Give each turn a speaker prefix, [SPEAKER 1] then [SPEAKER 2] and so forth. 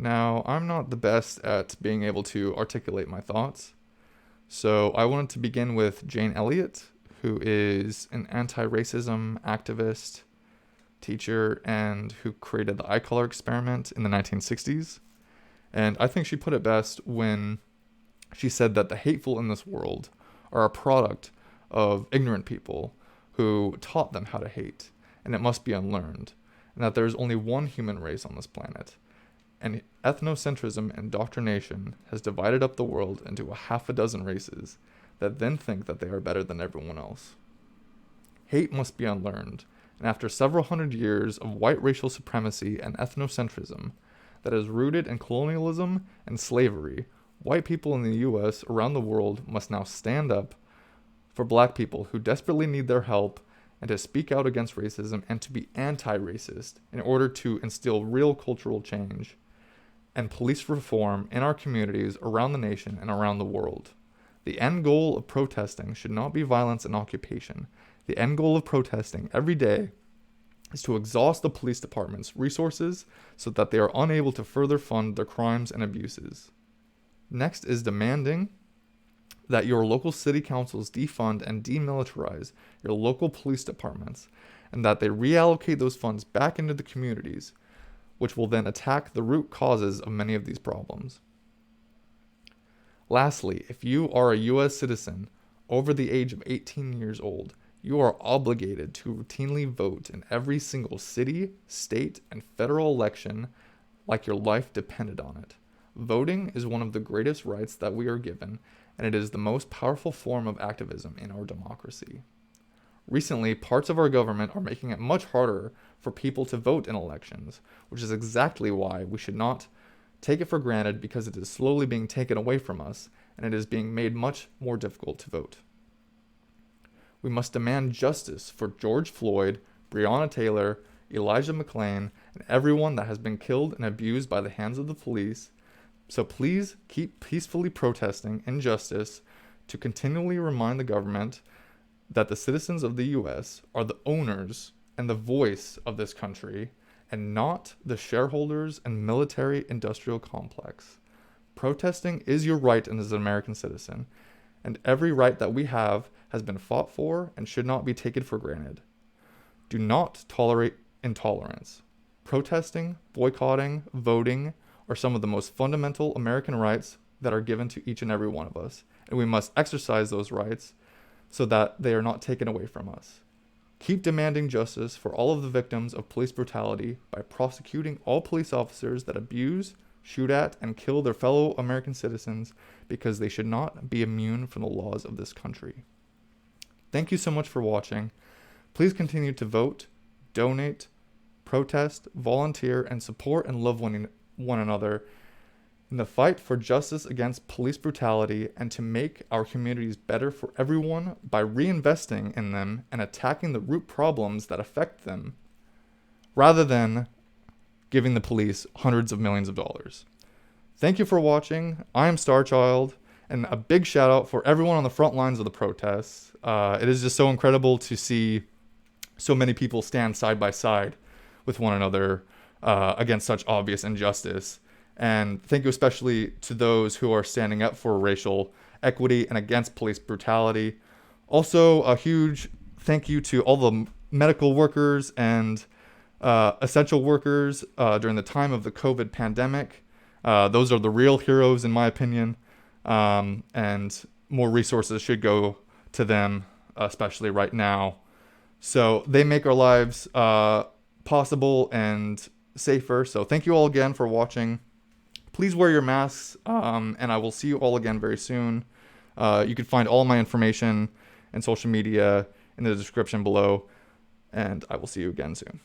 [SPEAKER 1] Now, I'm not the best at being able to articulate my thoughts, so I wanted to begin with Jane Elliott, who is an anti-racism activist, teacher, and who created the eye color experiment in the 1960s. And I think she put it best when she said that the hateful in this world are a product of ignorant people who taught them how to hate, and it must be unlearned, and that there is only one human race on this planet. And ethnocentrism and indoctrination has divided up the world into a half a dozen races that then think that they are better than everyone else. Hate must be unlearned, and after several hundred years of white racial supremacy and ethnocentrism that is rooted in colonialism and slavery, white people in the US around the world must now stand up for black people who desperately need their help and to speak out against racism and to be anti-racist in order to instill real cultural change and police reform in our communities around the nation and around the world. The end goal of protesting should not be violence and occupation. The end goal of protesting every day is to exhaust the police department's resources so that they are unable to further fund their crimes and abuses. Next is demanding that your local city councils defund and demilitarize your local police departments and that they reallocate those funds back into the communities, which will then attack the root causes of many of these problems. Lastly, if you are a U.S. citizen over the age of 18 years old, you are obligated to routinely vote in every single city, state, and federal election like your life depended on it. Voting is one of the greatest rights that we are given, and it is the most powerful form of activism in our democracy. Recently, parts of our government are making it much harder for people to vote in elections, which is exactly why we should not take it for granted, because it is slowly being taken away from us and it is being made much more difficult to vote. We must demand justice for George Floyd, Breonna Taylor, Elijah McClain, and everyone that has been killed and abused by the hands of the police. So please keep peacefully protesting injustice to continually remind the government that the citizens of the U.S. are the owners and the voice of this country, and not the shareholders and military-industrial complex. Protesting is your right as an American citizen, and every right that we have has been fought for and should not be taken for granted. Do not tolerate intolerance. Protesting, boycotting, voting are some of the most fundamental American rights that are given to each and every one of us, and we must exercise those rights so that they are not taken away from us. Keep demanding justice for all of the victims of police brutality by prosecuting all police officers that abuse, shoot at, and kill their fellow American citizens, because they should not be immune from the laws of this country. Thank you so much for watching. Please continue to vote, donate, protest, volunteer, and support and love one another in the fight for justice against police brutality, and to make our communities better for everyone by reinvesting in them and attacking the root problems that affect them, rather than giving the police hundreds of millions of dollars. Thank you for watching. I am Starchild, and a big shout out for everyone on the front lines of the protests. It is just so incredible to see so many people stand side by side with one another against such obvious injustice. And thank you especially to those who are standing up for racial equity and against police brutality. Also, a huge thank you to all the medical workers and essential workers during the time of the COVID pandemic. Those are the real heroes, in my opinion, and more resources should go to them, especially right now. So they make our lives possible and safer. So thank you all again for watching. Please wear your masks, and I will see you all again very soon. You can find all my information and social media in the description below, and I will see you again soon.